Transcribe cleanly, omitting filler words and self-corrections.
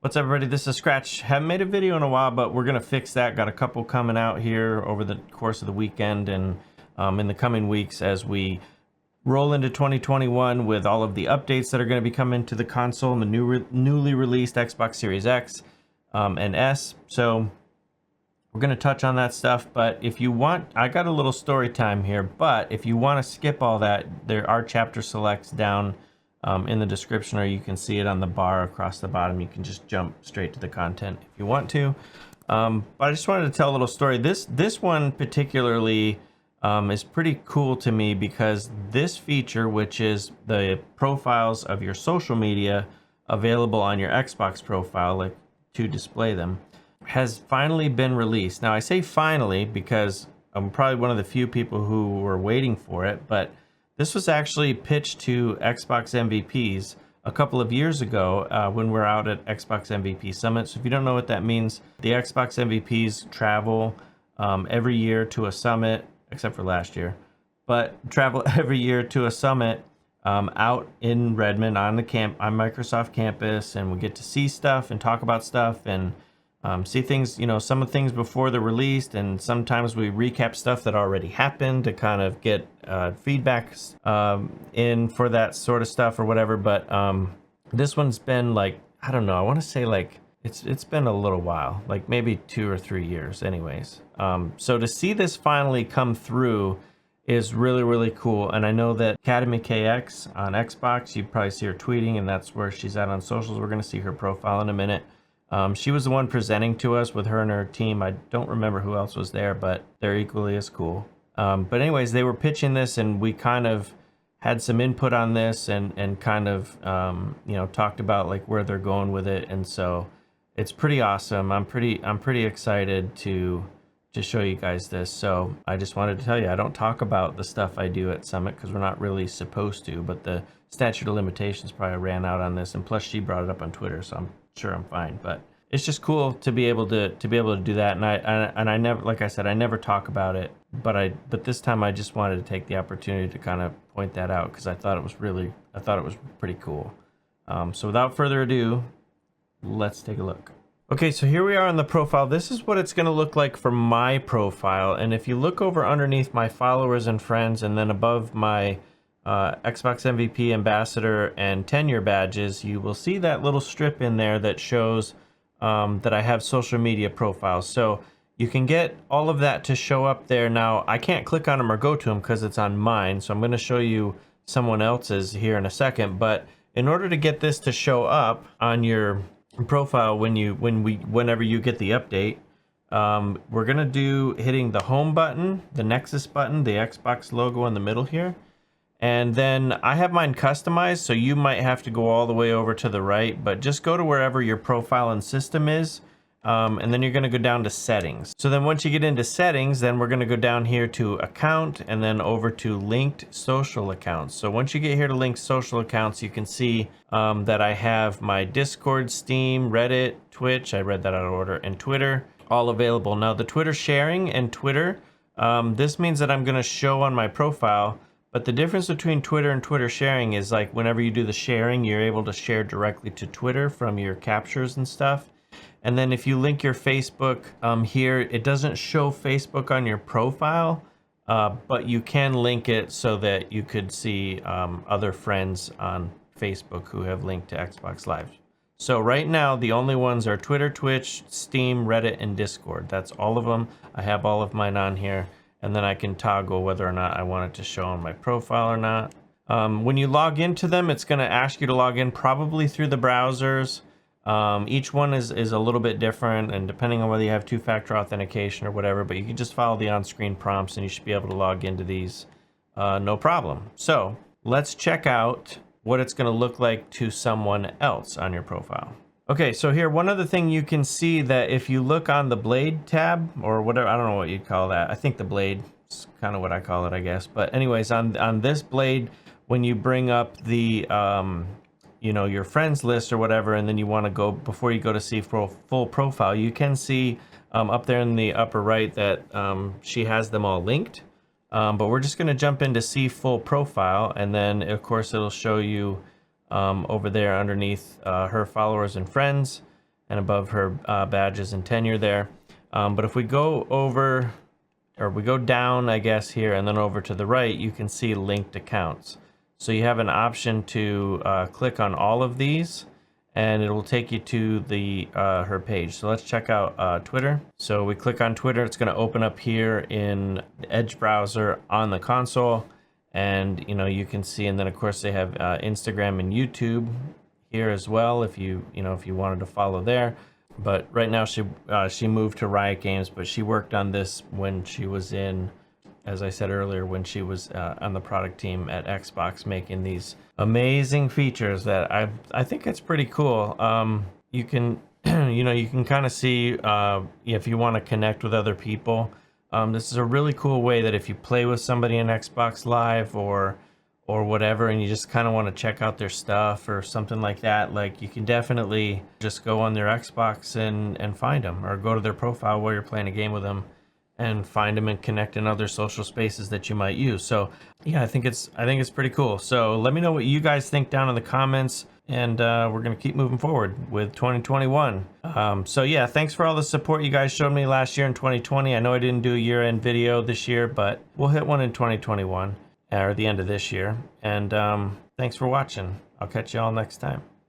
What's up, everybody? This is Scratch. Haven't made a video in a while, but we're gonna fix that. Got a couple coming out here over the course of the weekend and in the coming weeks as we roll into 2021 with all of the updates that are going to be coming to the console and the newly released Xbox Series X and S. So we're going to touch on that stuff, but if you want, I got a little story time here, but if you want to skip all that, there are chapter selects down in the description, or you can see it on the bar across the bottom. You can just jump straight to the content if you want to. But I just wanted to tell a little story. This one particularly is pretty cool to me because this feature, which is the profiles of your social media available on your Xbox profile, like to display them, has finally been released. Now I say finally because I'm probably one of the few people who were waiting for it, but this was actually pitched to Xbox MVPs a couple of years ago when we're out at Xbox MVP Summit. So if you don't know what that means, the Xbox MVPs travel every year to a summit, except for last year, but travel every year to a summit out in Redmond on Microsoft campus, and we get to see stuff and talk about stuff and see things, you know, some of the things before they're released, and sometimes we recap stuff that already happened to kind of get feedback in for that sort of stuff or whatever. But this one's been like, I don't know, I want to say like it's been a little while, like maybe 2 or 3 years anyways. So to see this finally come through is really, really cool. And I know that CatamyKX on Xbox, you probably see her tweeting, and that's where she's at on socials. We're going to see her profile in a minute. She was the one presenting to us with her and her team. I don't remember who else was there, but they're equally as cool. But anyways, they were pitching this, and we kind of had some input on this and kind of, you know, talked about like where they're going with it. And so it's pretty awesome. I'm pretty excited to show you guys this. So I just wanted to tell you, I don't talk about the stuff I do at Summit because we're not really supposed to, but the statute of limitations probably ran out on this, and plus she brought it up on Twitter, so I'm sure I'm fine. But it's just cool to be able to do that. And I never, like I said, I never talk about it, but this time I just wanted to take the opportunity to kind of point that out because I thought it was pretty cool. So without further ado, let's take a look. Okay, so here we are on the profile. This is what it's going to look like for my profile. And if you look over underneath my followers and friends, and then above my Xbox MVP ambassador and tenure badges, you will see that little strip in there that shows that I have social media profiles. So you can get all of that to show up there. Now I can't click on them or go to them because it's on mine, so I'm going to show you someone else's here in a second. But in order to get this to show up on your profile whenever you get the update, we're gonna do hitting the home button, the Nexus button, the Xbox logo in the middle here, and then I have mine customized, so you might have to go all the way over to the right, but just go to wherever your profile and system is, and then you're gonna go down to settings. So then once you get into settings, then we're gonna go down here to account and then over to linked social accounts. So once you get here to linked social accounts, you can see that I have my Discord, Steam, Reddit, Twitch, I read that out of order, and Twitter all available. Now the Twitter sharing and Twitter, this means that I'm gonna show on my profile, but the difference between Twitter and Twitter sharing is like whenever you do the sharing, you're able to share directly to Twitter from your captures and stuff. And then if you link your Facebook here, it doesn't show Facebook on your profile, but you can link it so that you could see other friends on Facebook who have linked to Xbox Live. So right now, the only ones are Twitter, Twitch, Steam, Reddit, and Discord. That's all of them. I have all of mine on here, and then I can toggle whether or not I want it to show on my profile or not. When you log into them, it's going to ask you to log in probably through the browsers. Each one is a little bit different, and depending on whether you have two-factor authentication or whatever, but you can just follow the on-screen prompts and you should be able to log into these no problem. So let's check out what it's going to look like to someone else on your profile. Okay, so here, one other thing you can see that if you look on the blade tab or whatever, I don't know what you'd call that. I think the blade is kind of what I call it, I guess. But anyways, on this blade, when you bring up the you know, your friends list or whatever, and then you want to go, before you go to see full profile, you can see up there in the upper right that she has them all linked. But we're just going to jump into see full profile, and then of course it'll show you over there underneath her followers and friends. and above her badges and tenure there. But if we go over, or we go down, I guess, here, and then over to the right, you can see linked accounts. So you have an option to click on all of these, and it will take you to the her page. So let's check out Twitter. So we click on Twitter. It's going to open up here in the Edge browser on the console, and you can see. And then of course they have Instagram and YouTube here as well, if you wanted to follow there. But right now she moved to Riot Games, but she worked on this when she was in, as I said earlier, when she was on the product team at Xbox, making these amazing features that I think it's pretty cool. You can you can kind of see if you want to connect with other people. This is a really cool way that if you play with somebody in Xbox Live or whatever, and you just kind of want to check out their stuff or something like that, like you can definitely just go on their Xbox and find them, or go to their profile while you're playing a game with them and find them and connect in other social spaces that you might use. So yeah, I think it's pretty cool. So let me know what you guys think down in the comments, and we're gonna keep moving forward with 2021. So yeah, thanks for all the support you guys showed me last year in 2020. I know I didn't do a year-end video this year, but we'll hit one in 2021, or the end of this year. And thanks for watching. I'll catch you all next time.